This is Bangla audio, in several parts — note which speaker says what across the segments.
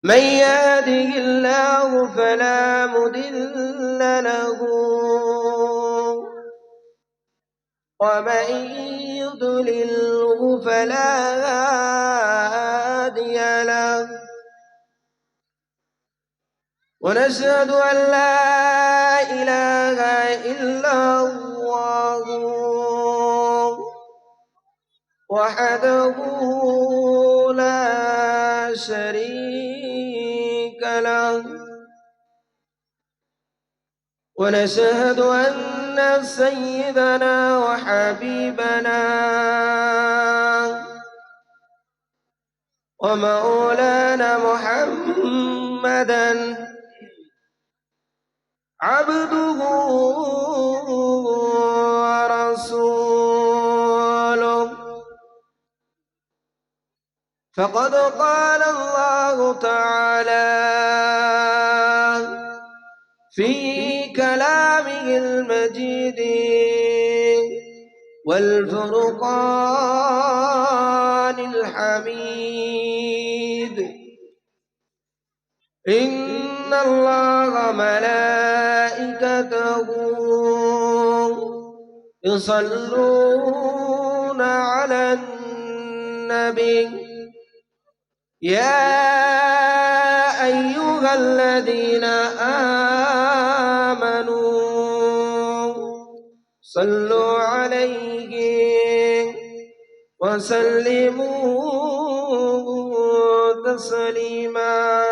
Speaker 1: من يهده الله فلا مضل له ومن يضلله فلا هادي له ونشهد أن لا إله إلا الله وحده لا شريك له ونشهد أن سيدنا وحبيبنا ومولانا محمدا عبده ورسوله فقد قال الله تعالى في كلامه المجيد والفرقان الحميد إن الله ملائكته يصلون على النبي يا أيها الذين آمنوا صلوا عليه وسلموا تسليما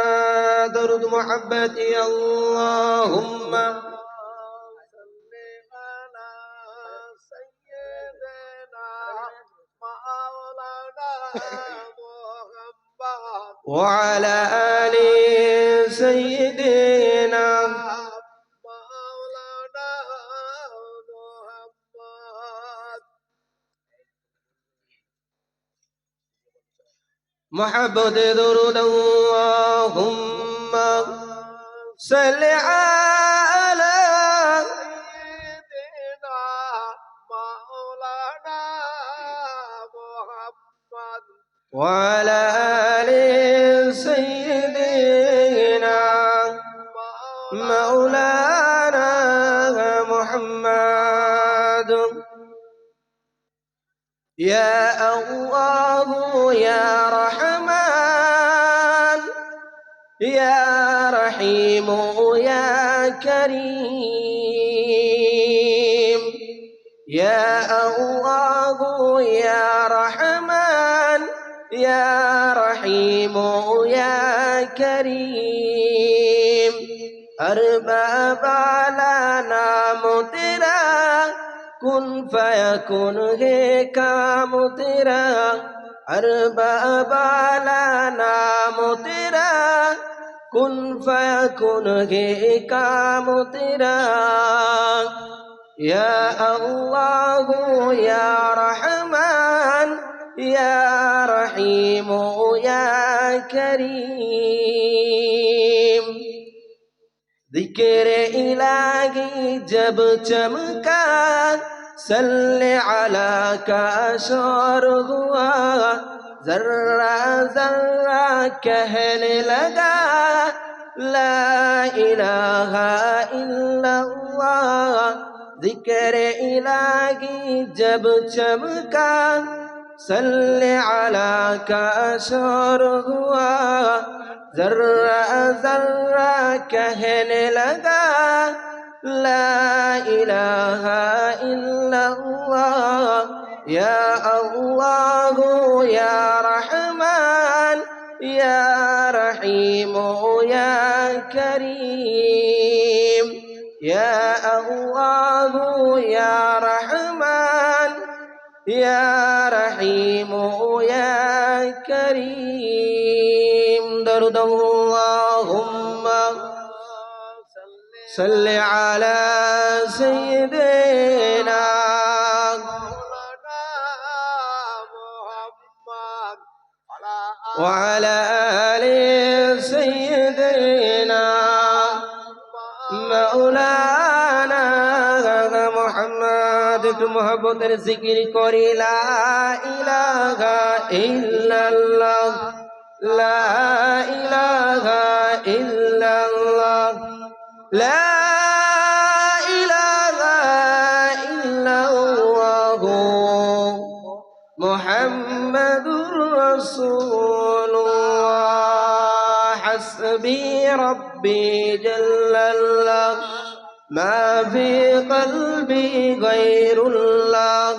Speaker 1: درود محبتي اللهم صل على سيدنا وعلى آل سيدنا مولانا محمد محبت درود اللهم صل على سيدنا مولانا محمد وعلى آل سيدنا مولانا محمد يا الله يا رحمن يا رحيم يا كريم يا الله يا رحمن يا رحيم يا كريم أرباب لنا مطرا كن فيكون هيك مطرا أرباب لنا مطرا كن فيكون هيك مطرا يا الله يا رحمن يا رحيم يا كريم ذكر إلهي جب چمکا صل على كاشور ہوا ذرہ ذرہ کہنے لگا لا إله إلا الله ذکر الہی جب چمکا صل على كاشور ہوا ذرہ ذرہ کہنے لگا لا إله إلا الله يا الله يا رحمن يا رحيم يا كريم يا الله يا رحمن يا رحيم يا كريم درود اللهم صل على سيدنا محمد وعلى آل سيدنا مولانا محمد محبت ذکر کری لا إله إلا الله لا إله إلا الله لا إله إلا الله محمد رسول الله حسبي ربي جل الله ما في قلبي غير الله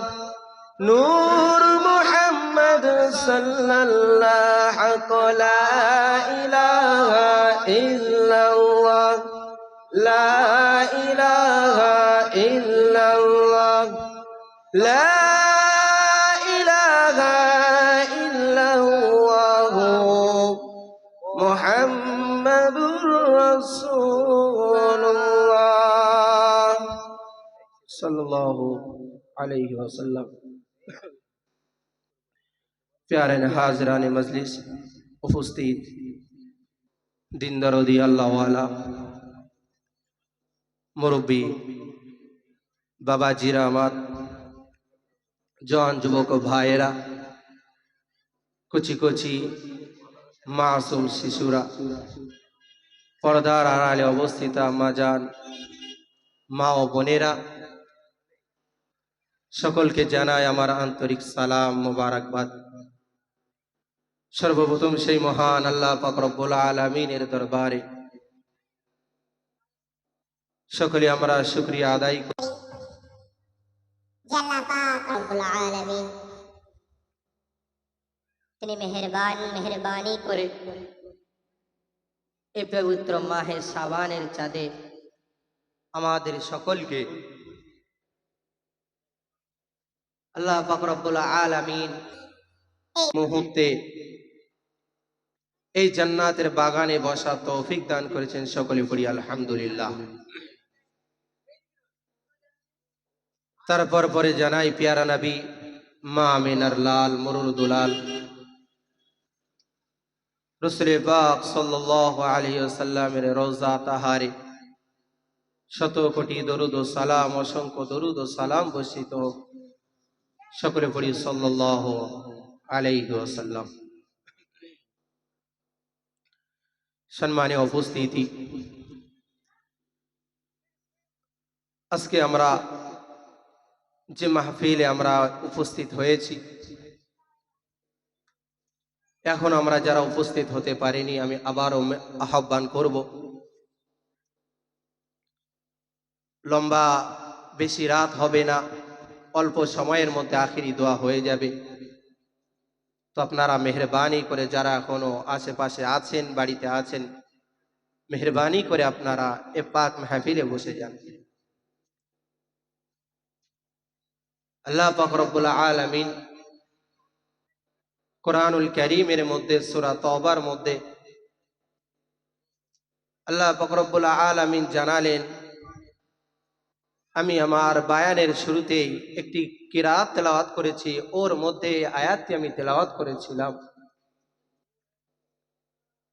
Speaker 1: نور محمد صلى الله حق لا إله إلا الله لا إله إلا الله لا إله إلا الله محمد رسول الله صلى الله عليه وسلم प्यारे हाजरान मजलिस उपस्थित दिन दरोदी अल्लाह वाला मुरब्बी बाबा जीरा আমার जवान যুবক ভাইয়েরা কুচি কুচি মাসুম শিশুরা পর্দার আড়ালে অবস্থিত আম্মাজান মা ও বোনেরা সকলকে জানাই আমার আন্তরিক সালাম মোবারকবাদ সর্বপ্রথম সেই মহান আল্লাহ পাক রব্বুল আলামিনের দরবারে সকলে আমরা শুকরিয়া আদায় করি
Speaker 2: আল্লাহ পাক রব্বুল আলামিন তিনি মেহেরবানি করে
Speaker 1: এই পবিত্র মাহে শাবানের চাঁদে আমাদের সকলকে আল্লাহ পাক রব্বুল আলামিন মুহূর্তে এই জান্নাতের বাগানে বসা তৌফিক দান করেছেন সকলে পড়ি আলহামদুলিল্লাহ তারপর পরে জানাই পিয়ারা নবী মা আমিনার লাল মুরুর দুলাল রাসূল পাক সাল্লাল্লাহু আলাইহি ওয়াসাল্লামের রওজা তাহারে শত কোটি দরুদ ও সালাম অসংখ্য দরুদ ও সালাম বর্ষিত সকলে পড়ি সাল্লাল্লাহু আলাইহি ওয়াসাল্লাম সম্মানীয় উপস্থিতি আজকে আমরা যে মাহফিলে আমরা উপস্থিত হয়েছি এখন আমরা যারা উপস্থিত হতে পারিনি আমি আবারও আহ্বান করব লম্বা বেশি রাত হবে না অল্প সময়ের মধ্যে আখিরি দোয়া হয়ে যাবে তো আপনারা মেহেরবানি করে যারা এখনো আশেপাশে আছেন বাড়িতে আছেন মেহেরবানি করে আপনারা এ পাক মাহফিলে বসে যান আল্লাহ পাক রব্বুল আলামিন কুরআনুল কারীমের মধ্যে সূরা তাওবার মধ্যে আল্লাহ পাক রব্বুল আলামিন জানালেন আমি আমার বায়ানের শুরুতেই একটি কিরাত তেলাওয়াত করেছি ওর মধ্যে আয়াতটি আমি তেলাওয়াত করেছিলাম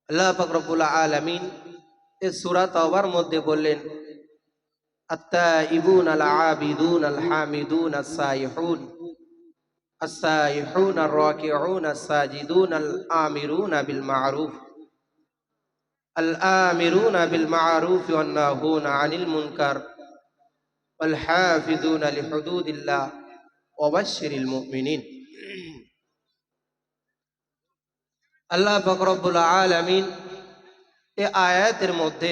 Speaker 1: আল্লাহ পাক রব্বুল আলামিন এই সূরা তাওবার মধ্যে বললেন আত-তাইবুন আল-আবিদুন আল-হামিদুন আস-সাইহুন السائحون الراكعون الساجدون الآمرون بالمعروف والناهون عن المنكر والحافظون لحدود الله وبشر المؤمنين আল্লাহ পাক রব্বুল আলামিন এই আয়াতের মধ্যে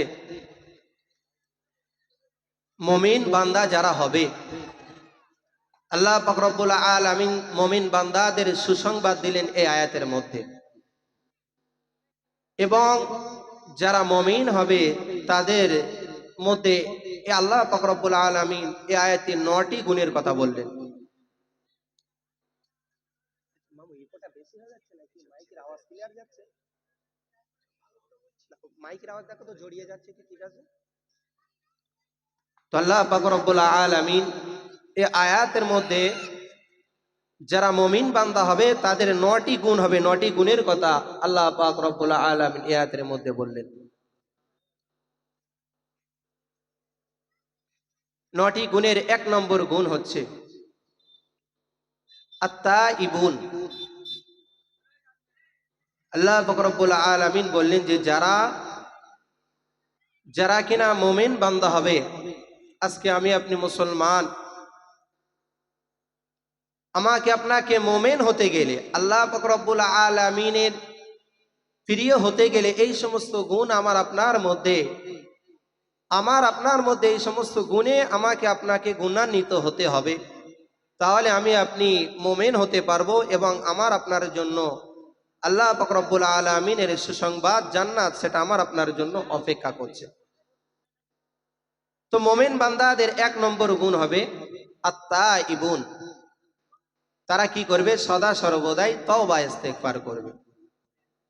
Speaker 1: মুমিন বান্দা যারা হবে আল্লাহ পাক রব্বুল আলামিন মুমিন বান্দাদের সুসংবাদ দিলেন এই আয়াতের মধ্যে এবং যারা মুমিন হবে তাদের মধ্যে আল্লাহ পাক রব্বুল আলামিন এই আয়াতে 9টি গুণের কথা বললেন মাইকের আওয়াজ দেখো তো জড়িয়ে যাচ্ছে কি ঠিক আছে তো আল্লাহ পাক রব্বুল আলামিন এই আয়াতের মধ্যে যারা মুমিন বান্দা হবে তাদের 9টি গুণ হবে 9টি গুণের কথা আল্লাহ পাক রব্বুল আলামিন এই আয়াতের মধ্যে বললেন 9টি গুণের 1 নম্বর গুণ হচ্ছে আত-তাইবুন আল্লাহ পাক রব্বুল আলামিন বললেন যে যারা যারা কিনা মুমিন বান্দা হবে, আজকে আমি আপনি মুসলমান, আমাকে আপনাকে মুমিন হতে গেলে, আল্লাহ পাক রব্বুল আলামিনের প্রিয় হতে গেলে এই সমস্ত গুণ আমার আপনার মধ্যে এই সমস্ত গুণে আমাকে আপনাকে গুণান্বিত হতে হবে। তাহলে আমি আপনি মুমিন হতে পারবো এবং আমার আপনার জন্য আল্লাহ পাক রব্বুল আলামিনের সুসংবাদ জান্নাত সেটা আমার আপনার জন্য অপেক্ষা করছে। তো মুমিন বান্দাদের ১ নম্বর গুণ হবে আত-তাইবুন। তারা কি করবে? সদা সর্বদাই তওবা ইস্তেগফার করবে।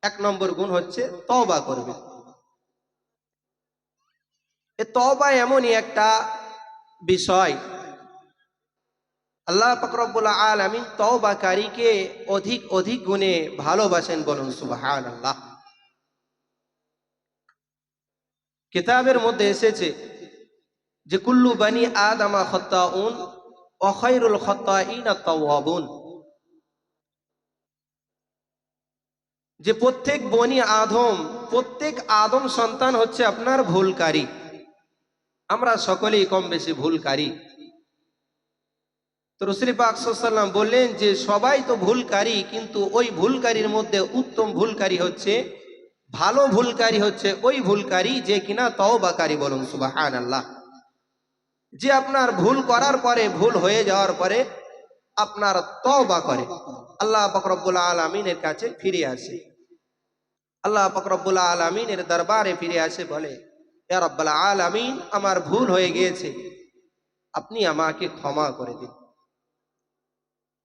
Speaker 1: ১ নম্বর গুণ হচ্ছে তওবা করবে। এ তওবা এমনই একটা বিষয়, আল্লাহ পাক রব্বুল আলামিন তওবাকারীকে অধিক অধিক গুণে ভালোবাসেন, বলুন সুবহানাল্লাহ। কিতাবের মধ্যে এসেছে যে কুল্লু বানি আদামা খাত্তাউন ওয়া খায়রুল খাত্তাইনা তাওয়াবুন, যে প্রত্যেক আদম সন্তান হচ্ছে আপনার ভুলকারী। আমরা সকলেই কম বেশি ভুলকারী। তো রাসূল পাক সাল্লাল্লাহু আলাইহি ওয়াসাল্লাম বললেন যে সবাই তো ভুলকারী, কিন্তু ওই ভুলকারীর মধ্যে উত্তম ভুলকারী হচ্ছে, ভালো ভুলকারী হচ্ছে ওই ভুলকারী যে কিনা তওবাকারী, বলুন সুবহানাল্লাহ। যে আপনার ভুল করার পরে, ভুল হয়ে যাওয়ার পরে আপনার তওবা করে, আল্লাহ পাক রব্বুল আলামিনের কাছে ফিরে আসে, আল্লাহ পাক রব্বুল আলামিনের দরবারে ফিরে আসে, বলে ইয়া রাব্বাল আলামিন, আমার ভুল হয়ে গিয়েছে, আপনি আমাকে ক্ষমা করে দিন।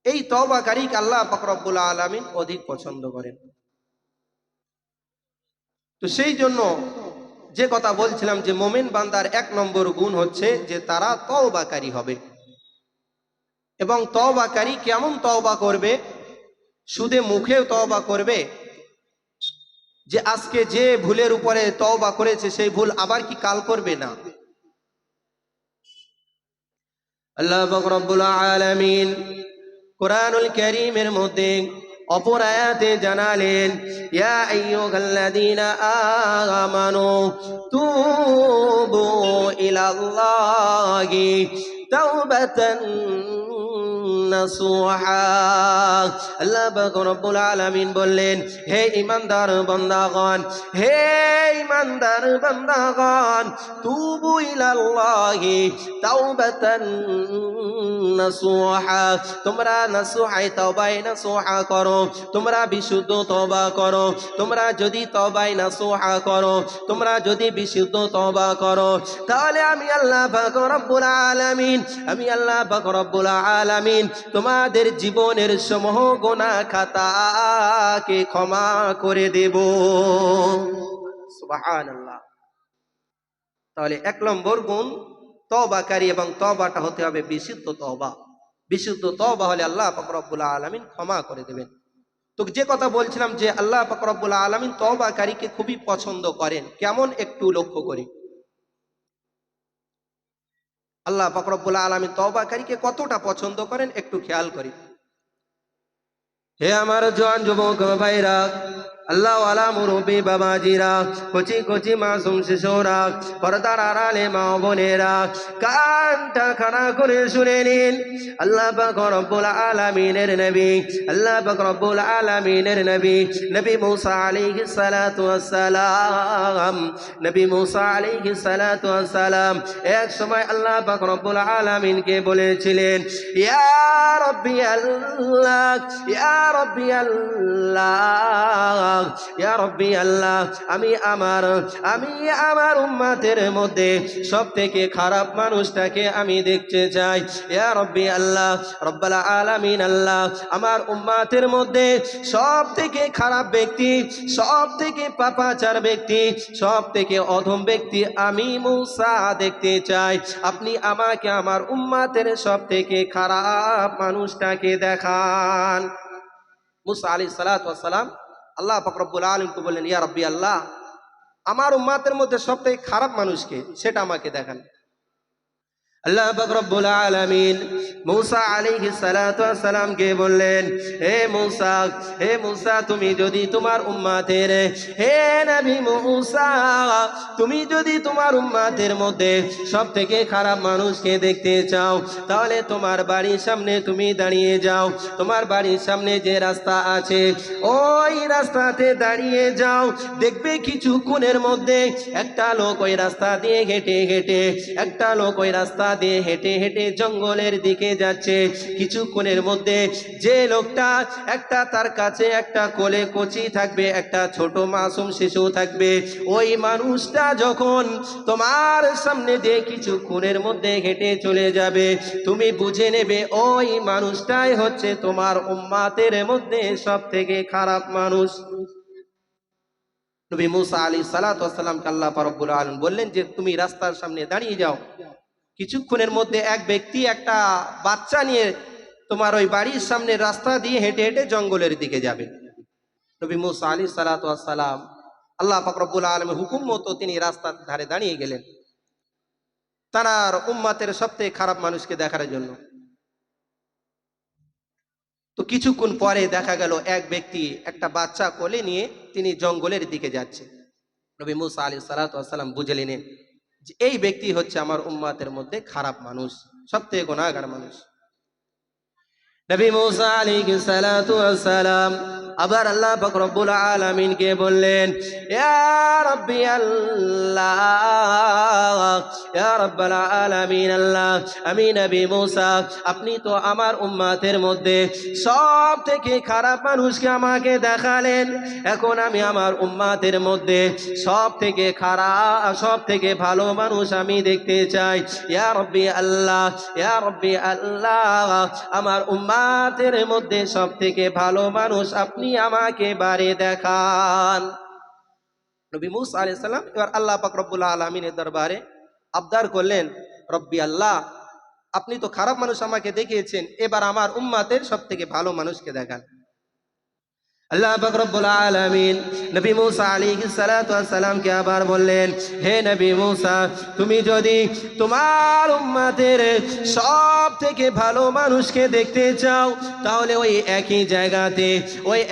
Speaker 1: এই তওবাকারীকে আল্লাহ পাক রব্বুল আলামিন অধিক পছন্দ করেন। তো সেই জন্য যে কথা বলছিলাম যে মুমিন বান্দার ১ নম্বর গুণ হচ্ছে যে তারা তওবাকারী হবে। এবং তওবাকারী কেমন তওবা করবে? শুধু মুখেও তওবা করবে, যে আজকে যে ভুলের উপরে তওবা করেছে সেই ভুল আবার কি কাল করবে না। আল্লাহ পাক রব্বুল আলামিন কুরআনুল কারীমের মধ্যে অপর আয়াতে জানালেন, ইয়া আইয়ুহাল্লাযীনা আমানু তুবু ইলাল্লাহি তাওবাতান নাসুহা। আল্লাহ পাক রব্বুল আলামিন বললেন, হে ঈমানদার বান্দাগণ, তুবু ইলাল্লাহি তাওবাতান নাসুহা, তোমরা নাসুহায় তওবায়ে নাসুহা করো, তোমরা বিশুদ্ধ তওবা করো। তোমরা যদি তওবায়ে নাসুহা করো, তোমরা যদি বিশুদ্ধ তওবা করো, তাহলে আমি আল্লাহ পাক রব্বুল আলামিন তোমাদের জীবনের সমূহ গুনাহ খাতাকে ক্ষমা করে দেব। সুবহানাল্লাহ। তাহলে ১ নম্বর গুণ তওবাকারী, এবং তওবাটা হতে হবে বিশুদ্ধ তওবা। বিশুদ্ধ তওবা হলে আল্লাহ পাক রব্বুল আলামিন ক্ষমা করে দেবেন। তো যে কথা বলছিলাম যে আল্লাহ পাক রব্বুল আলামিন তওবাকারীকে খুবই পছন্দ করেন, কেমন একটু লক্ষ্য করি। আল্লাহ পাক রব্বুল আলামিন তওবাকারীকে কতটা পছন্দ করেন একটু খেয়াল করি। হে আমার জওয়ান যুবক ভাইরা, আল্লাহ ওয়ালা মুরব্বী বাবাজিরা, কচি কচি মাসুম শিশুরা, পর্দার আড়ালে মা বোনেরা, কানটা খাড়া করে শুনে নিন। আল্লাহ পাক রব্বুল আলামিনের নবী, আল্লাহ পাক রব্বুল আলামিনের নবী, নবী মুসা আলাইহিস সালাতু ওয়াস সালাম, নবী মুসা আলাইহিস সালাতু ওয়াস সালাম এক সময় আল্লাহ পাক রব্বুল আলামিনকে বলেছিলেন, ইয়া রাব্বি আল্লাহ, ইয়া রাব্বি আল্লাহ, ইয়া রাব্বি আল্লাহ, আমি আমার উম্মতের মধ্যে সবথেকে খারাপ মানুষটাকে আমি দেখতে চাই। ইয়া রাব্বি আল্লাহ, রব্বুল আলামিন আল্লাহ, আমার উম্মতের মধ্যে সবথেকে খারাপ ব্যক্তি, সবথেকে পাপাচার ব্যক্তি, সবথেকে অধম ব্যক্তি আমি মুসা দেখতে চাই। আপনি আমাকে আমার উম্মতের সবথেকে খারাপ মানুষটাকে দেখান। মুসা আলাইহিস সালাতু ওয়াস সালাম আল্লাহ পাক রব্বুল আলামিনকে বললেন, ইয়া রাব্বি আল্লাহ, আমার উম্মতের মধ্যে সবথেকে খারাপ মানুষকে সেটা আমাকে দেখান। আল্লাহ পাক রব্বুল আলামিন মূসা আলাইহিস সালাতু ওয়াস সালামকে বললেন, হে মূসা তুমি যদি তোমার উম্মতের, হে নবী মূসা তুমি যদি তোমার উম্মতের মধ্যে সবথেকে খারাপ মানুষকে দেখতে চাও, তাহলে তোমার বাড়ির সামনে তুমি দাঁড়িয়ে যাও। তোমার বাড়ির সামনে যে রাস্তা আছে ওই রাস্তাতে দাঁড়িয়ে যাও। দেখবে কিছুক্ষণের মধ্যে একটা লোক ওই রাস্তা দিয়ে হেঁটে হেঁটে একটা লোক ওই রাস্তা দিয়ে হেঁটে হেঁটে জঙ্গলের দিকে যাচ্ছে। কিছুক্ষণের মধ্যে যে লোকটা তার কাছে একটা কোলে কচি থাকবে, একটা ছোট মাসুম শিশু থাকবে, ওই মানুষটা যখন তোমার সামনে দিয়ে কিছুক্ষণের মধ্যে হেঁটে চলে যাবে, তুমি বুঝে নেবে ওই মানুষটাই হচ্ছে তোমার উম্মতের মধ্যে সব থেকে খারাপ মানুষ। নবী মূসা আলাইহিস সালাতু ওয়াস সালামকে আল্লাহ পাক রব্বুল আলামিন বললেন যে তুমি রাস্তার সামনে দাঁড়িয়ে যাও। কিছুক্ষণের মধ্যে এক ব্যক্তি একটা বাচ্চা নিয়ে তোমার ওই বাড়ির সামনে রাস্তা দিয়ে হেঁটে হেঁটে জঙ্গলের দিকে যাবে। নবী মূসা আলাইহিস সালাতু ওয়াস সালাম আল্লাহ পাক রব্বুল আলামিনের হুকুম মতো তিনি রাস্তার ধারে দাঁড়িয়ে গেলেন তার উম্মতের সবথেকে খারাপ মানুষকে দেখার জন্য। তো কিছুক্ষণ পরে দেখা গেল এক ব্যক্তি একটা বাচ্চা কোলে নিয়ে তিনি জঙ্গলের দিকে যাচ্ছে। নবী মূসা আলাইহিস সালাতু ওয়াস সালাম বুঝে নিলেন যে এই ব্যক্তি হচ্ছে আমার উম্মতের মধ্যে খারাপ মানুষ, সবথেকে গুনাহগার মানুষ। নবী মূসা আলাইহিস সালাতু ওয়াস সালাম আবার আল্লাহ পাক রব্বুল আলামিনকে বললেন, ইয়া রাব্বি আল্লাহ, ইয়া রাব্বাল আলামিন আল্লাহ, আমি নবী মূসা আপনি তো আমার উম্মতের মধ্যে সব থেকে খারাপ মানুষকে আমাকে দেখালেন, এখন আমি আমার উম্মতের মধ্যে সব থেকে খারাপ সব থেকে ভালো মানুষ আমি দেখতে চাই। ইয়া রাব্বি আল্লাহ, ইয়া রাব্বি আল্লাহ, আমার উম্মতের মধ্যে সব থেকে ভালো মানুষ আপনি আমাকে বারে দেখান। নবী মূসা আলাইহিস সালাম এবার আল্লাহ পাক রব্বুল আলামিনের দরবারে আবদার করলেন, রব্বি আল্লাহ আপনি তো খারাপ মানুষ আমাকে দেখিয়েছেন, এবার আমার উম্মতের সব থেকে ভালো মানুষকে দেখান। আল্লাহ পাক রব্বুল আলামিন নবী মূসা আলাইহিস সালাতু ওয়াস সালামকে আবার বললেন, হে নবী মূসা তুমি যদি তোমার উম্মতের সব থেকে ভালো মানুষকে দেখতে চাও, তাহলে ওই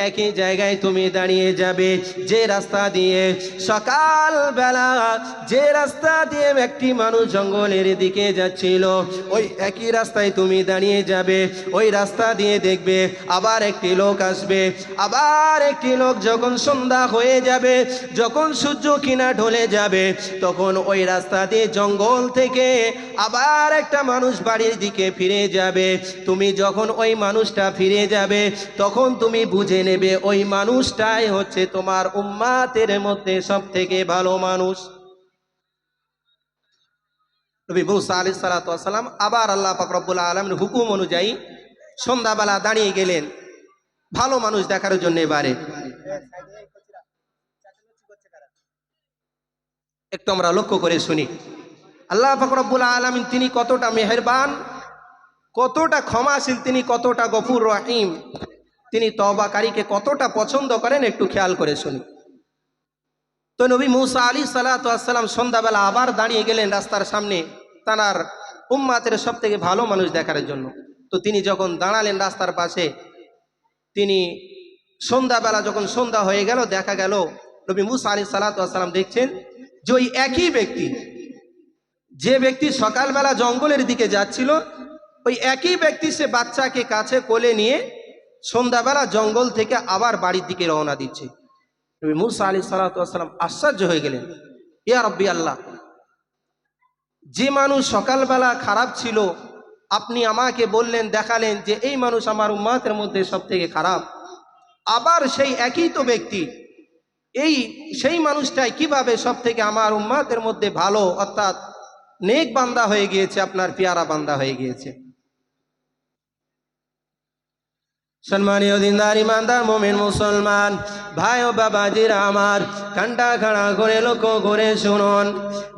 Speaker 1: একই জায়গায় তুমি দাঁড়িয়ে যাবে যে রাস্তা দিয়ে সকালবেলা যে রাস্তা দিয়ে একটি মানুষ জঙ্গলের দিকে যাচ্ছিল, ওই একই রাস্তায় তুমি দাঁড়িয়ে যাবে। ওই রাস্তা দিয়ে দেখবে আবার একটি লোক আসবে, আবার একটি লোক যখন সন্ধ্যা হয়ে যাবে, যখন সূর্য কিনা ঢলে যাবে, তখন ওই রাস্তা দিয়ে জঙ্গল থেকে আবার একটা মানুষ বাড়ির দিকে ফিরে যাবে। তুমি যখন ওই মানুষটা ফিরে যাবে, তখন তুমি বুঝে নেবে ওই মানুষটাই হচ্ছে তোমার উম্মতের মধ্যে সব থেকে ভালো মানুষ। নবী মূসা আলাইহিস সালাতু ওয়াস সালাম আবার আল্লাহ পাক রব্বুল আলামিনের হুকুম অনুযায়ী সন্ধ্যাবেলা দাঁড়িয়ে গেলেন ভালো মানুষ দেখার জন্য। এবারে একটু আমরা লক্ষ্য করে শুনি আল্লাহ পাক রব্বুল আলামিন তিনি কতটা মেহেরবান, কতটা ক্ষমাশীল, তিনি কতটা গফুর রহিম, তিনি তওবাকারীকে কতটা পছন্দ করেন, একটু খেয়াল করে শুনি। তো নবী মূসা আলাইহিস সালাতু ওয়াস সালাম সন্ধ্যাবেলা আবার দাঁড়িয়ে গেলেন রাস্তার সামনে তার উম্মতের সব থেকে ভালো মানুষ দেখার জন্য। তো তিনি যখন দাঁড়ালেন রাস্তার পাশে, তিনি সন্ধ্যাবেলা যখন সন্ধ্যা হয়ে গেল, দেখা গেল নবী মূসা আলাইহিস সালাতু ওয়াস সালাম দেখছেন যে ওই একই ব্যক্তি, যে ব্যক্তি সকালবেলা জঙ্গলের দিকে যাচ্ছিল, ওই একই ব্যক্তি সে বাচ্চাকে কাছে কোলে নিয়ে সন্ধ্যাবেলা জঙ্গল থেকে আবার বাড়ির দিকে রওনা দিচ্ছে। নবী মূসা আলাইহিস সালাতু ওয়াস সালাম আশ্চর্য হয়ে গেলেন, ইয়া রাব্বি আল্লাহ, যে মানুষ সকালবেলা খারাপ ছিল আপনি আমাকে বললেন, দেখালেন যে এই মানুষ আমার উম্মতের মধ্যে সব থেকে খারাপ, আবার সেই একই তো ব্যক্তি সেই মানুষটাই কিভাবে সব থেকে আমার উম্মতের মধ্যে ভালো অর্থাৎ নেক বান্দা হয়ে গিয়েছে, আপনার পেয়ারা বান্দা হয়ে গিয়েছে। সম্মানীয় দিনদার ইমানদার মুমিন মুসলমান ভাই ও বাবাজিরা আমার, কানটা খাড়া করে লক্ষ্য করে শুনুন।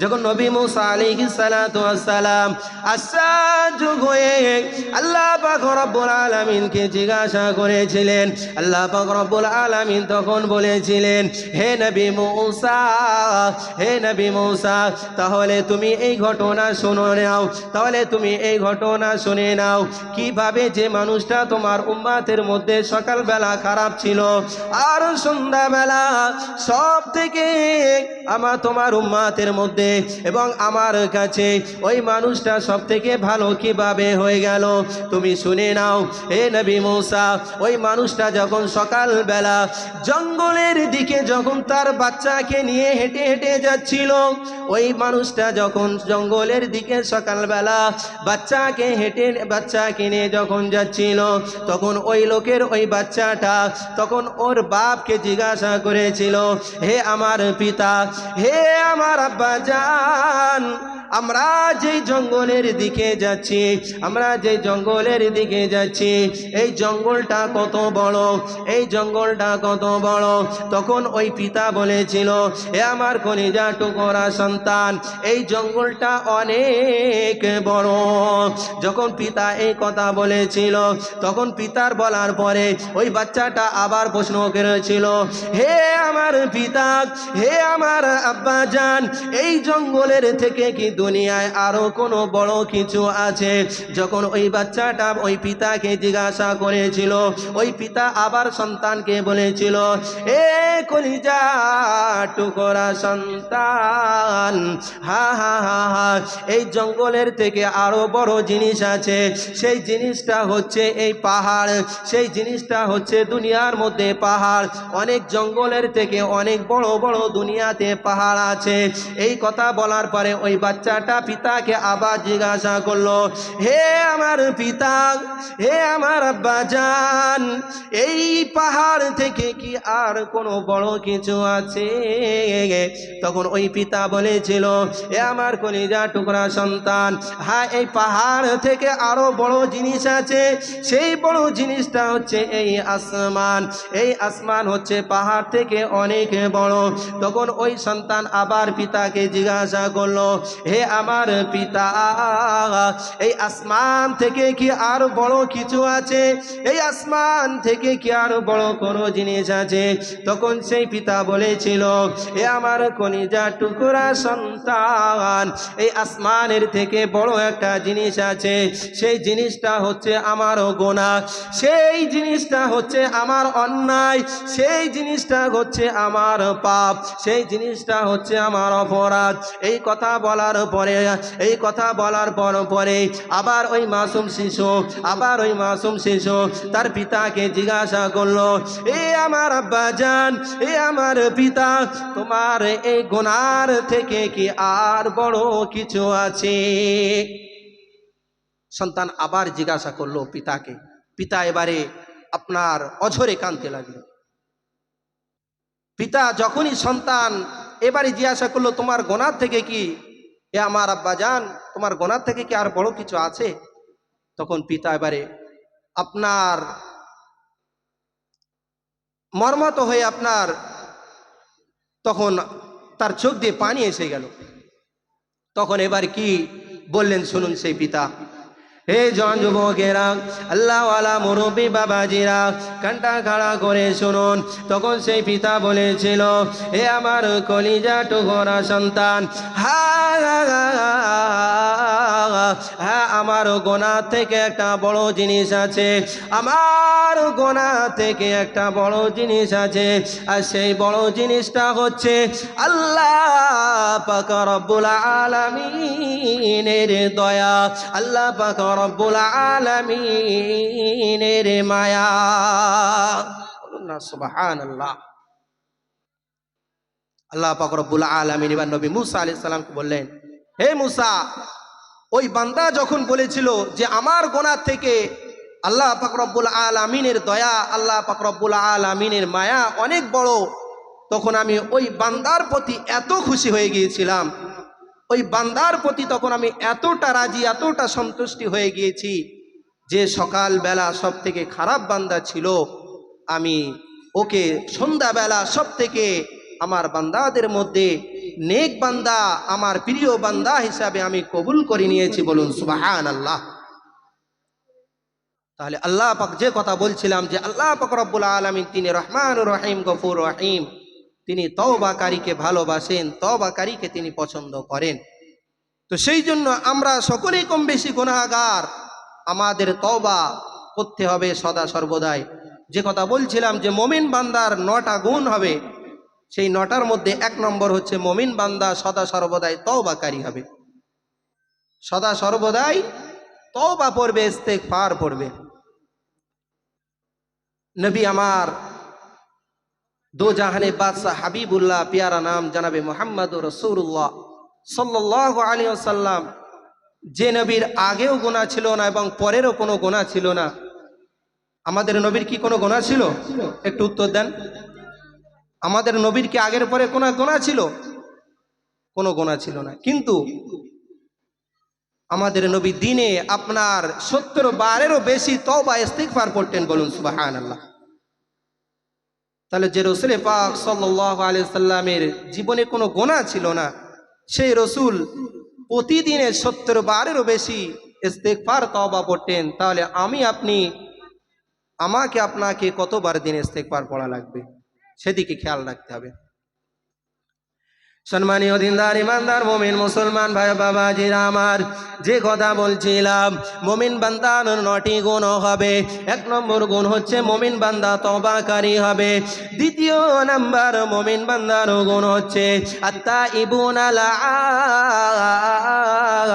Speaker 1: যখন নবী মুসা আলাইহিস সালাতু ওয়াস সালাম আশ্চর্য হয়ে আল্লাহ পাক রব্বুল আলামিনকে জিজ্ঞাসা করেছিলেন, আল্লাহ পাক রব্বুল আলামিন তখন বলেছিলেন, হে নবী মুসা, হে নবী মুসা, তাহলে তুমি এই ঘটনা শুনে নাও, তাহলে তুমি এই ঘটনা শুনে নাও, কিভাবে যে মানুষটা তোমার উম্মতের মধ্যে সকালবেলা খারাপ ছিল আর সন্ধ্যাবেলা সব থেকে আমার তোমার উম্মতের মধ্যে এবং আমার কাছে ওই মানুষটা সব থেকে ভালো কিভাবে হয়ে গেল তুমি শুনে নাও। হে নবী মুসা, ওই মানুষটা যখন সকালবেলা জঙ্গলের দিকে যখন তার বাচ্চাকে নিয়ে হেঁটে হেঁটে যাচ্ছিল, ওই মানুষটা যখন জঙ্গলের দিকে সকালবেলা বাচ্চাকে নিয়ে যখন যাচ্ছিল, তখন ওই লোকের ওই বাচ্চাটা তখন ওর বাপকে জিজ্ঞাসা করেছিল, হে আমার পিতা, হে আমার আব্বা জান, আমরা যেই জঙ্গলের দিকে যাচ্ছি, আমরা যে জঙ্গলের দিকে যাচ্ছি, এই জঙ্গলটা কত বড়, এই জঙ্গলটা কত বড়। তখন ওই পিতা বলেছিল, হে আমার কলিজা টুকরা সন্তান, এই জঙ্গলটা অনেক বড়। যখন পিতা এই কথা বলেছিল, তখন পিতার বলার পরে ওই বাচ্চাটা আবার প্রশ্ন করেছিল, হে আমার পিতা, হে আমার আব্বা জান, এই জঙ্গলের থেকে কি দুনিয়ায় আরো কোনো বড় কিছু আছে? যখন ওই বাচ্চাটা ওই পিতাকে জিজ্ঞাসা করেছিল, ওই পিতা আবার সন্তানকে বলেছিল, এ কলিজা টুকরা সন্তান, হা হা হা হা, এই জঙ্গলের থেকে আরো বড় জিনিস আছে। সেই জিনিসটা হচ্ছে এই পাহাড়, সেই জিনিসটা হচ্ছে দুনিয়ার মধ্যে পাহাড়, অনেক জঙ্গলের থেকে অনেক বড় বড় দুনিয়াতে পাহাড় আছে। এই কথা বলার পরে ওই বাচ্চাটা পিতাকে আবার জিজ্ঞাসা করলো, হে আমার পিতা, হে আমার আব্বা জান, এই পাহাড় থেকে কি আর কোনো বড় কিছু আছে? তখন ওই পিতা বলেছিল, এ আমার কলিজা টুকরা সন্তান, হ্যাঁ এই পাহাড় থেকে আরো বড় জিনিস আছে। সেই বড় জিনিসটা হচ্ছে এই আসমান, এই আসমান হচ্ছে পাহাড় থেকে অনেক বড়। তখন ওই সন্তান আবার পিতাকে জিজ্ঞাসা করলো, হে আমার পিতা, এই আসমান থেকে কি আর বড় কিছু আছে? এই আসমান থেকে কি আর বড় কোনো জিনিস আছে? তখন সেই পিতা বলেছিল, হে আমার কলিজা টুকরা সন্তান, এই আসমানের থেকে বড় একটা জিনিস আছে। সেই জিনিসটা হচ্ছে আমার গুনাহ, সেই জিনিসটা হচ্ছে আমার অন্যায়, সেই জিনিসটা হচ্ছে আমার পাপ, সেই জিনিসটা হচ্ছে আমার অপরাধ। এই কথা বলার পরে, এই কথা বলার পরে আবার ওই মাসুম শিশু তার পিতাকে জিজ্ঞাসা করলো, এ আমার আব্বা জান, এ আমার পিতা, তোমার এই গুনার থেকে কি আর বড় কিছু আছে? সন্তান আবার জিজ্ঞাসা করলো পিতাকে। পিতা এবারে আপনার অঝরে কাঁদতে লাগলো। পিতা যখনই সন্তান এবারে জিজ্ঞাসা করলো, তোমার গোনার থেকে কি, এ আমার আব্বা জান, তোমার গোনার থেকে কি আর বড় কিছু আছে? তখন পিতা এবারে আপনার মর্মাহত হয়ে আপনার তখন তার চোখ দিয়ে পানি এসে গেল। তখন এবার কি বললেন শুনুন সেই পিতা। হে জন যুবকেরা, আল্লাহওয়ালা মুরব্বী বাবাজিরা, কানটা খাড়া করে শুনুন। তখন সেই পিতা বলেছিল, হে আমার কলিজা টুকরা সন্তান, হ্যাঁ আমার গোনাহ থেকে একটা বড় জিনিস আছে, আমার গোনাহ থেকে একটা বড় জিনিস আছে। আর সেই বড় জিনিসটা হচ্ছে আল্লাহ পাক রব্বুল আলামিনের দয়া, আল্লাহ পাক রব্বুল আলামিনের মায়া। বলুন না সুবহানাল্লাহ। আল্লাহ পাক রব্বুল আলামিন এবার নবী মুসা আলাইহিস সালামকে বললেন, হে মুসা, ওই বান্দা যখন বলেছিল যে আমার গোনাহ থেকে আল্লাহ পাক রব্বুল আলামিনের দয়া, আল্লাহ পাক রব্বুল আলামিনের মায়া অনেক বড়, তখন আমি ওই বান্দার প্রতি এত খুশি হয়ে গিয়েছিলাম, ওই বান্দার প্রতি তখন আমি এতটা রাজি, এতটা সন্তুষ্টি হয়ে গিয়েছি যে সকালবেলা সব থেকে খারাপ বান্দা ছিল, আমি ওকে সন্ধ্যাবেলা সব থেকে আমার বান্দাদের মধ্যে নেক বান্দা, আমার প্রিয় বান্দা হিসাবে আমি কবুল করে নিয়েছি। বলুন সুবহানাল্লাহ। তাহলে আল্লাহ পাক যে কথা বলছিলাম যে আল্লাহ পাক রব্বুল আলামিন তিনি রহমানুর রহিম, গফুর রহিম, তিনি তওবাকারীকে ভালোবাসেন, তওবাকারীকে তিনি পছন্দ করেন। তো সেই জন্য আমরা সকলেই কম বেশি গুনাহগার, আমাদের তওবা করতে হবে সদা সর্বদাই। যে কথা বলছিলাম যে মুমিন বান্দার 9টা গুণ হবে, সেই 9টার মধ্যে 1 নম্বর হচ্ছে মুমিন বান্দা সদা সর্বদাই তওবাকারী হবে, সদা সর্বদাই তওবা পড়বে, ইস্তেগফার পড়বে। নবী আমার দো জাহানে বাদশাহ হাবিবুল্লাহ, পিয়ারা নাম জানাবে মুহাম্মদুর রাসূলুল্লাহ সাল্লাল্লাহু আলাইহি ওয়াসাল্লাম, যে নবীর আগেও গুনাহ ছিল না এবং পরেরও কোনো গুনাহ ছিল না। আমাদের নবীর কি কোনো গুনাহ ছিল? একটু উত্তর দেন। আমাদের নবীর কি আগের পরে কোনো গুনাহ ছিল? কোনো গুনাহ ছিল না। কিন্তু আমাদের নবী দিনে আপনার 70 বারেরও বেশি তওবা ইস্তিগফার পড়তেন। বলুন সুবহানাল্লাহ। তাহলে যে রসুল পাক সাল্লাল্লাহু আলাইহি সাল্লামের জীবনে কোনো গুনাহ ছিল না, সেই রসুল প্রতিদিনে 70 বারেরও বেশি ইস্তেগফার তওবা পড়তেন। তাহলে আমি আপনি, আমাকে আপনাকে কতবার দিনে ইস্তেগফার পড়া লাগবে সেদিকে খেয়াল রাখতে হবে। সম্মানীয় দিনদার ইমানদার মুমিন মুসলমান ভাই বাবাজিরা আমার, যে কথা বলছিলাম মুমিন বান্দার 9টি গুণ হবে। 1 নম্বর গুণ হচ্ছে মুমিন বান্দা তওবাকারী হবে। 2য় নাম্বার মুমিন বান্দার গুণ হচ্ছে আত্তাইবুনা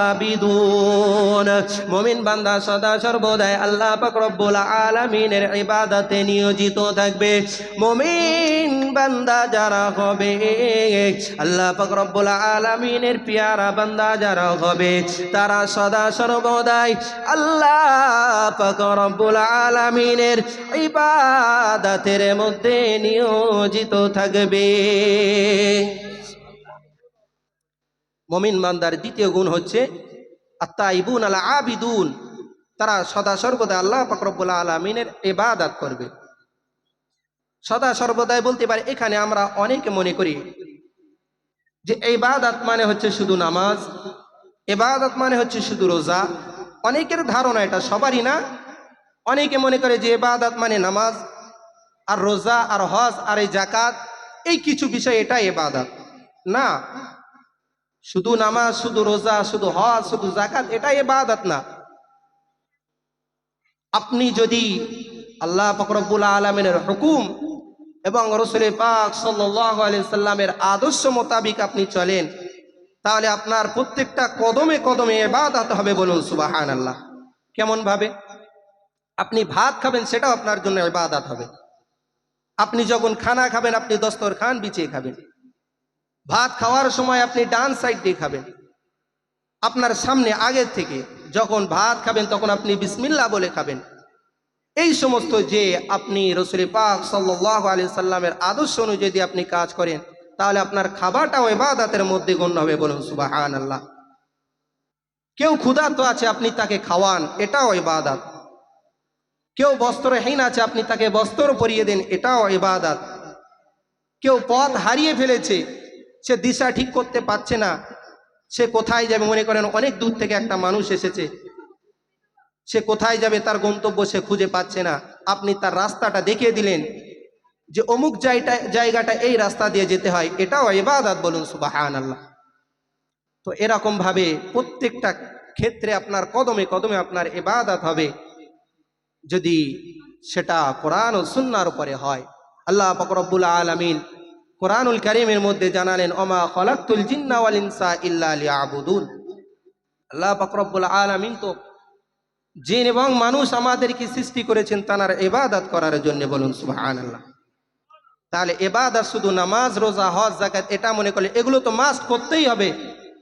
Speaker 1: আবিদুন। মুমিন বান্দা সদা সর্বদাই আল্লাহ পাক রব্বুল আলামিনের ইবাদতে নিয়োজিত থাকবে। মুমিন বান্দা যারা হবে, আল্লাহ পাক রব্বুল আলামিনের পিয়ারা বান্দা যারা হবে, তারা সদা সর্বদাই আল্লাহ পাক রব্বুল আলামিনের ইবাদতের মধ্যে নিয়োজিত থাকবে। মুমিন বান্দার 2য় গুণ হচ্ছে আত্তাইবুন আল আবিদুন, তারা সদা সর্বদা আল্লাহ পাক রব্বুল আলামিনের ইবাদত করবে। সদা সর্বদাই বলতে পারে, এখানে আমরা অনেকে মনে করি যে ইবাদত মানে হচ্ছে শুধু নামাজ, ইবাদত মানে হচ্ছে শুধু রোজা। অনেকের ধারণা এটা, সবারই না। অনেকে মনে করে যে ইবাদত মানে নামাজ আর রোজা আর হজ আর এই যাকাত, এই কিছু বিষয় এটা ইবাদত না। শুধু নামাজ, শুধু রোজা, শুধু হজ, শুধু যাকাত এটা ইবাদত না। আপনি যদি আল্লাহ পাক রব্বুল আলামিনের হুকুম এবং রাসূল পাক সাল্লাল্লাহু আলাইহি সাল্লামের আদর্শ মোতাবিক আপনি চলেন, তাহলে আপনার প্রত্যেকটা কদমে কদমে ইবাদত হবে। বলুন সুবহানাল্লাহ। কেমন ভাবে? আপনি ভাত খাবেন, সেটাও আপনার জন্য ইবাদত হবে। আপনি যখন খানা খাবেন, আপনি দস্তরখান বিছিয়ে খাবেন। ভাত খাওয়ার সময় আপনি ডান সাইড দিয়ে খাবেন। আপনার সামনে আগে থেকে যখন ভাত খাবেন তখন আপনি বিসমিল্লাহ বলে খাবেন। এই সমস্ত যে আপনি রাসূল পাক সাল্লাল্লাহু আলাইহি সাল্লামের আদর্শ অনুযায়ী যদি আপনি কাজ করেন, তাহলে আপনার খাবারটাও ইবাদতের মধ্যে গণ্য হবে। বলুন সুবহানাল্লাহ। কেউ ক্ষুধার্ত আছে, আপনি তাকে খাওয়ান, এটাও ইবাদত। কেউ বস্ত্রহীন আছে, আপনি তাকে বস্ত্র পরিয়ে দেন, এটাও ইবাদত। কেউ পথ হারিয়ে ফেলেছে, সে দিশা ঠিক করতে পারছে না, সে কোথায় যাবে, মনে করেন অনেক দূর থেকে একটা মানুষ এসেছে, সে কোথায় যাবে তার গন্তব্য সে খুঁজে পাচ্ছে না, আপনি তার রাস্তাটা দেখিয়ে দিলেন যে অমুক জায়গাটা এই রাস্তা দিয়ে যেতে হয়, এটাও ইবাদত। বলুন সুবহানাল্লাহ। তো এরকম ভাবে প্রত্যেকটা ক্ষেত্রে আপনার কদমে কদমে আপনার ইবাদত হবে, যদি সেটা কোরআন ও সুন্নাহর উপরে হয়। আল্লাহ পাক রব্বুল আলামিন কোরআনুল কারীমের মধ্যে জানালেন, ওমা খালাকতুল জিন্না ওয়াল ইনসা ইল্লা লিয়াবুদুন। আল্লাহ পাক রব্বুল আলামিন তো জিন এবং মানুষ আমাদেরকে সৃষ্টি করেছেন তার ইবাদত করার জন্য। বলুন সুবহানাল্লাহ। তাহলে ইবাদত শুধু নামাজ, রোজা, হজ, যাকাত এটা মনে করলে এগুলো তো মাস্ট করতেই হবে,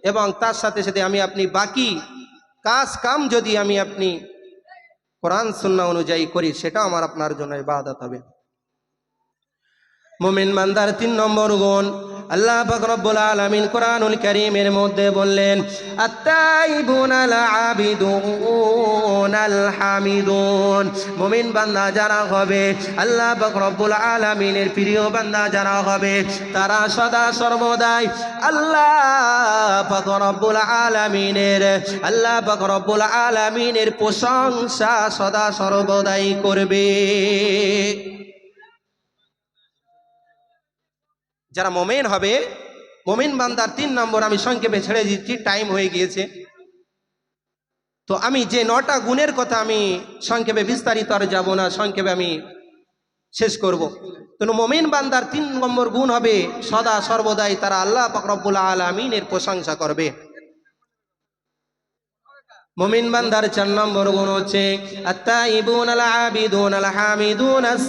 Speaker 1: এবং তার সাথে সাথে আমি আপনি বাকি কাজ কাম যদি আমি আপনি কোরআন সুন্নাহ অনুযায়ী করি, সেটাও আমার আপনার জন্য ইবাদত হবে। মুমিন বান্দার 3 নম্বর গুণ আল্লাহ পাক রব্বুল আলামিন কোরআনুল কারীমের মধ্যে বললেন, আত-তাইবুনাল আবিদুনাল হামিদুন। মুমিন বান্দা যারা হবে, আল্লাহ পাক রব্বুল আলামিনের প্রিয় বান্দা যারা হবে, তারা সদা সর্বদাই আল্লাহ পাক রব্বুল আলামিনের প্রশংসা সদা সর্বদাই করবে। যারা মুমিন হবে, মুমিন বান্দার 3 নম্বর আমি সংক্ষেপে ছেড়ে দিচ্ছি, টাইম হয়ে গিয়েছে। তো আমি যে 9টা গুণের কথা আমি সংক্ষেপে বিস্তারিত আর যাব না, সংক্ষেপে আমি শেষ করব। তো মুমিন বান্দার 3 নম্বর গুণ হবে সদা সর্বদাই তারা আল্লাহ পাক রব্বুল আলামিনের প্রশংসা করবে। মুমিন বান্দার 4 নম্বর গুণ হচ্ছে আত-তাইবুনাল আবিদুনাল হামিদুনাস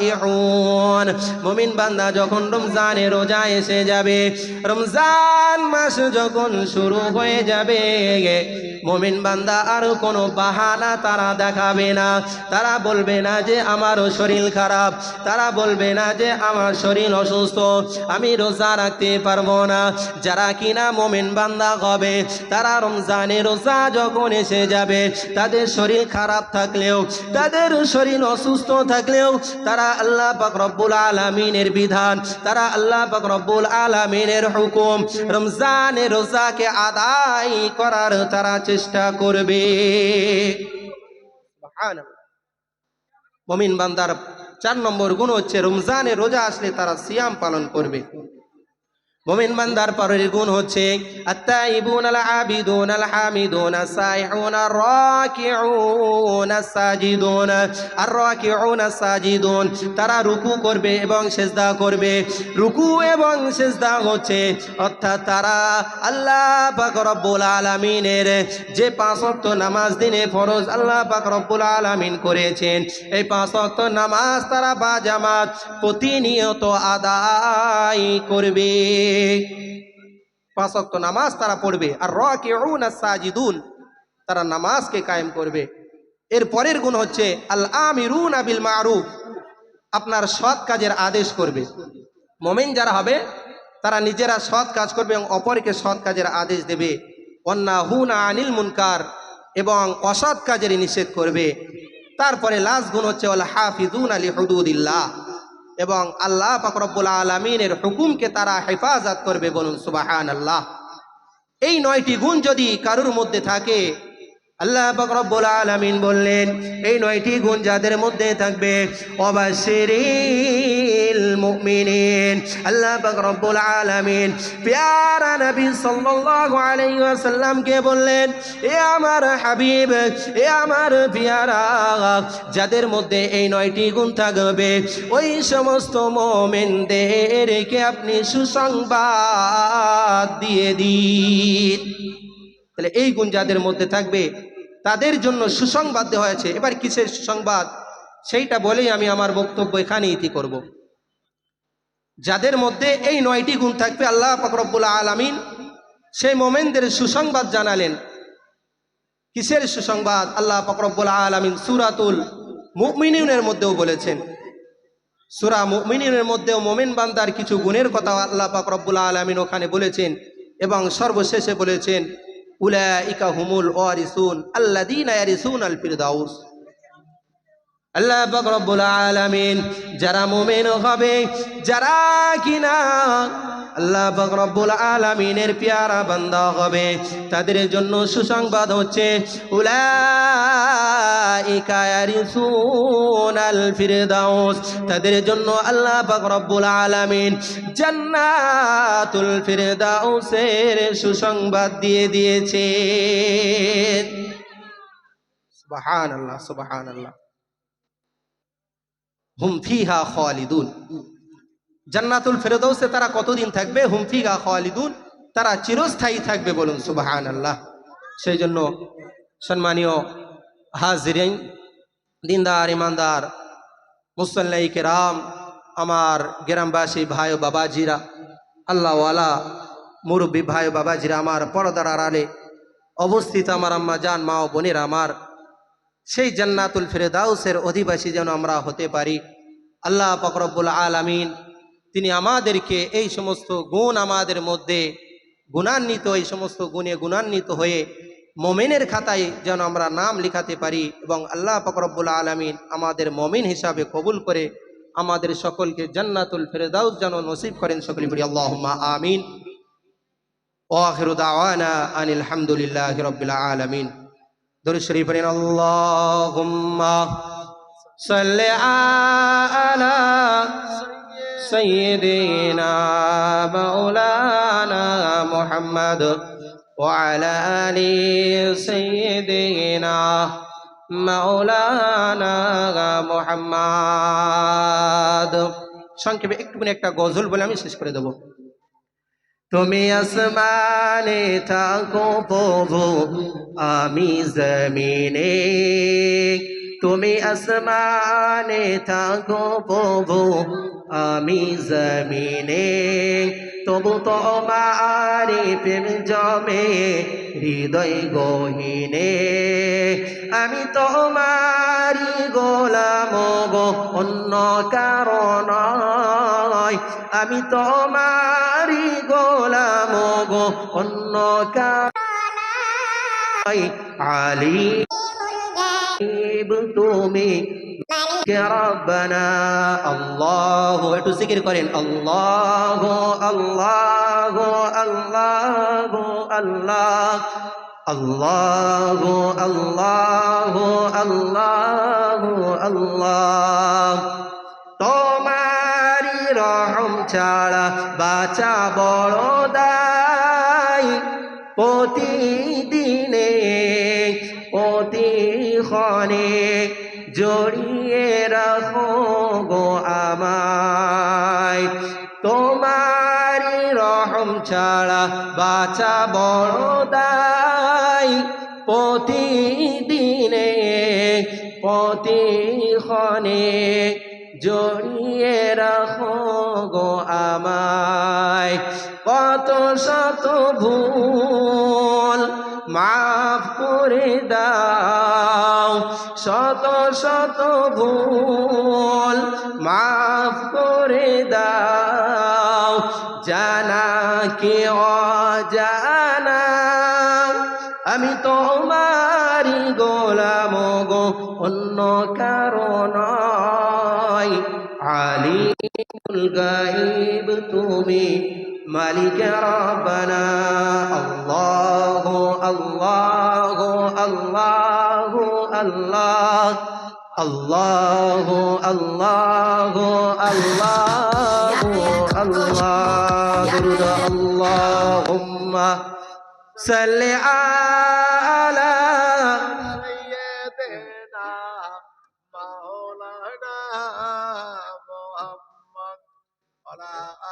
Speaker 1: সাইহুন। মুমিন বান্দা যখন রমজানে রোজা এসে যাবে, রমজান মাস যখন শুরু হয়ে যাবে, মুমিন বান্দা আর কোনো বাহানা তারা দেখাবে না। তারা বলবে না যে আমারও শরীর খারাপ, তারা বলবে না যে আমার শরীর অসুস্থ, আমি রোজা রাখতে পারবো না। যারা কিনা মুমিন বান্দা হবে, তারা রমজানে রোজা যখন এসে যাবে, তাদের শরীর খারাপ থাকলেও, তাদের শরীর অসুস্থ থাকলেও, তারা আল্লাহ পাক রব্বুল আলামিনের বিধান, তারা আল্লাহ পাক রব্বুল আলামিনের হুকুম, রমজানে রোজাকে আদায় করার তারা চেষ্টা করবে। সুবহানাল্লাহ। মুমিন বান্দার 4 নম্বর গুণ হচ্ছে রমজানে রোজা আসলে তারা সিয়াম পালন করবে। মুমিন বান্দার পরের গুণ হচ্ছে আত-তাইবুনাল আবিদুনাল হামিদুনাস সাইহুনার রাকিউনাস সাজিদুন। আর রাকিউনাস সাজিদুন, তারা রুকু করবে এবং সিজদা করবে। রুকু এবং সিজদা হচ্ছে অর্থাৎ তারা আল্লাহ পাক রব্বুল আলামিনের যে 5 ওয়াক্ত নামাজ দিনে ফরজ আল্লাহ পাক রব্বুল আলামিন করেছেন, এই 5 ওয়াক্ত নামাজ তারা বা জামাত প্রতিনিয়ত আদায় করবে। 5 ওয়াক্ত নামাজ তারা পড়বে। আর রাকিউনাস সাজিদুন, তারা নামাজকে কায়েম করবে। এর পরের গুণ হচ্ছে আল আমিরুনা বিল মারুফ, আপনার সৎ কাজের আদেশ করবে। মুমিন যারা হবে তারা নিজেরা সৎ কাজ করবে এবং অপরকে সৎ কাজের আদেশ দেবে। ওয়ান্নাহুনা আনিল মুনকার, এবং অসৎ কাজের নিষেধ করবে। তারপরে লাস্ট গুণ হচ্ছে ওয়াল হাফিজুনা লিহুদুদিল্লাহ, এবং আল্লাহ পাক রব্বুল আলামিনের হুকুমকে তারা হেফাজত করবে। বলুন সুবহানাল্লাহ। এই 9টি গুণ যদি কারোর মধ্যে থাকে, আল্লাহ পাক রব্বুল আলামিন বললেন এই 9টি গুণ যাদের মধ্যে থাকবে, ওয়াবাশিরিল মুমিনিন। আল্লাহ পাক রব্বুল আলামিন প্যারা নবী সাল্লাল্লাহু আলাইহি ওয়াসাল্লামকে বললেন, এ আমার হাবিব, এ আমার প্যারা, যাদের মধ্যে এই 9টি গুণ থাকবে ওই সমস্ত মুমিনদেরকে আপনি সুসংবাদ দিয়ে দিন। তাহলে এই গুণ যাদের মধ্যে থাকবে তাদের জন্য সুসংবাদ দেওয়া হয়েছে। এবার কিসের সুসংবাদ সেইটা বলেই আমি আমার বক্তব্য এখানে ইতি করব। যাদের মধ্যে এই 9টি গুণ থাকবে আল্লাহ পাক রব্বুল আলামিন সেই মুমিনদের সুসংবাদ জানালেন। কিসের সুসংবাদ? আল্লাহ পাক রব্বুল আলামিন সূরাতুল মুমিনুনের মধ্যেও বলেছেন। সূরা মুমিনুনের মধ্যেও মুমিন বান্দার কিছু গুণের কথা আল্লাহ পাক রব্বুল আলামিন ওখানে বলেছেন, এবং সর্বশেষে বলেছেন উলাইকা হুমুল ওয়ারিসুন আল্লাযীনা ইয়ারিসুনাল ফিরদাউস। আল্লাহ পাক রব্বুল আলামিন যারা মুমিন হবে, যারা কিনা আল্লাহ পাক রব্বুল আলামিনের প্যারা বান্দা হবে, তাদের জন্য সুসংবাদ হচ্ছে উলাইকা ইয়ারিসুনাল ফিরদাউস, তাদের জন্য আল্লাহ পাক রব্বুল আলামিন জান্নাতুল ফিরদাউসের সুসংবাদ দিয়ে দিয়েছেন। সুবহানাল্লাহ, সুবহানাল্লাহ। হুম ফিহা খালিদুন, জান্নাতুল ফিরদাউসে তারা কতদিন থাকবে? হুম ফিহা খালিদুন, তারা চিরস্থায়ী থাকবে। বলুন সুবহানাল্লাহ। সেই জন্য সম্মানীয় হাজিরিন, দিনদার ইমানদার মুসল্লাই কেরাম, আমার গ্রামবাসী ভাই ও বাবাজিরা, আল্লাহওয়ালা মুরব্বী ভাই ও বাবাজিরা, আমার পর্দার আড়ালে অবস্থিত আমার আম্মা জান, মা ও বোনেরা আমার, সেই জান্নাতুল ফিরদাউসের অধিবাসী যেন আমরা হতে পারি। আল্লাহ পাক রব্বুল আলামিন তিনি আমাদেরকে এই সমস্ত গুণ আমাদের মধ্যে গুণান্বিত, এই সমস্ত গুণে গুণান্বিত হয়ে মোমেনের খাতায় যেন আমরা নাম লিখাতে পারি এবং আল্লাহ পাক রব্বুল আলামিন আমাদের মমিন হিসাবে কবুল করে আমাদের সকলকে জান্নাতুল ফেরদাউস যেন নসিব করেন। সকলে বলি আল্লাহুম্মা আমিন। ওয়া আখিরু দাওয়ানা আনিল হামদুলিল্লাহি রাব্বিল আলামিন। দরুদ শরীফ পড়েন। আল্লাহুম্মা সাল্লি আলা সাইয়্যিদিনা মাওলানা মুহাম্মদ ওয়া আলা আলি সাইয়্যিদিনা মাওলানা মুহাম্মদ। সংক্ষেপে একটুখানি একটা গজল বলে আমি শেষ করে দেব। তুমি আসমানে থাকো প্রভু, আমি জমিনে। তুমি আসমানে থাকো প্রভু, আমি জমিনে। তবু তোমারি প্রেম জমে হৃদয় গহীনে। আমি তোমারি গোলাম গো, অন্য কারণ নয়। আমি তোমারি গোলাম গো, অন্য কারণ নয়। আলিম তুমি রব্বানা। আল্লাহ, একটু জিকির করেন। আল্লাহ আল্লাহ আল্লাহ আল্লাহ আল্লাহ আল্লাহ আল্লাহ আল্লাহ। তোমারি রহম ছাড়া বাঁচা বড় দায়। প্রতিদিনে প্রতিক্ষণে জড়িয়ে রাখো গো আমায়। তোমারি রহম ছাড়া বাঁচা বড় দায়। প্রতিদিনে প্রতিক্ষণে জড়িয়ে রাখো গো আমায়। কত শত ভুল মাফ করে দাও, শত শত ভুল মাফ করে দাও। জানা কি অজানা আমি তোমারি গোলাম গো, অন্য কারণ নয়। আলিমুল গায়ব তুমি মালিক রব্বানা। আল্লাহ আল্লাহ আল্লাহ আল্লাহ আল্লাহ আল্লাহ আল্লাহ আল্লাহ। দুরূদ। আল্লাহুম্মা সাল্লি